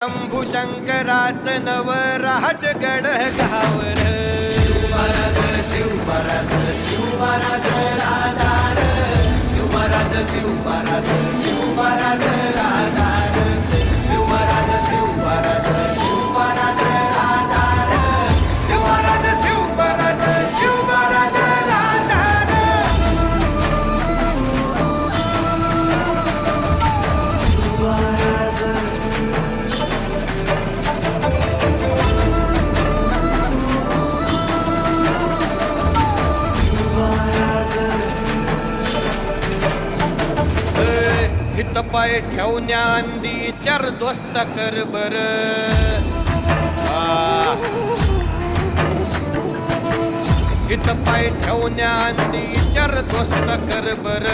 शंभू शंकराचं नवराज गडगावर शिवमहाराज शिवमहाराज शिवमहाराज राजार शिवमहाराज शिवमहाराज शिवमहाराज राजार शिवमहाराज शिवमहाराज शिवमहाराज राजार शिवमहाराज शिवमहाराज शिवमहाराज राजार शिवमहाराज हित पाय ठेवण्या अंदी चार दोस्त कर बर हित पाय ठेवण्या अंदी चार दोस्त कर बर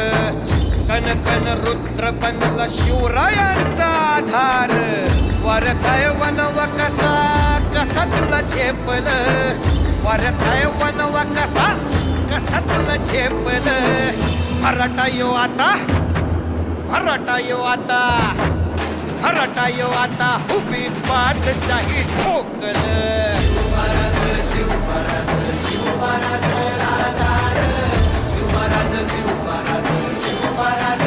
कन कन रुद्र बनला शिवरायांचा आधार वारथाय वनवा कसा कसा तुला झेपल वारथाय वनवा कसा कसा तुला झेपल मराठा यो आता मराठा यो आता मराठा यो आता उभी पाठशाही ठोकल शिवमहाराज शिवमहाराज शिवमहाराज राजार शिवमहाराज शिवमहाराज शिवमहाराज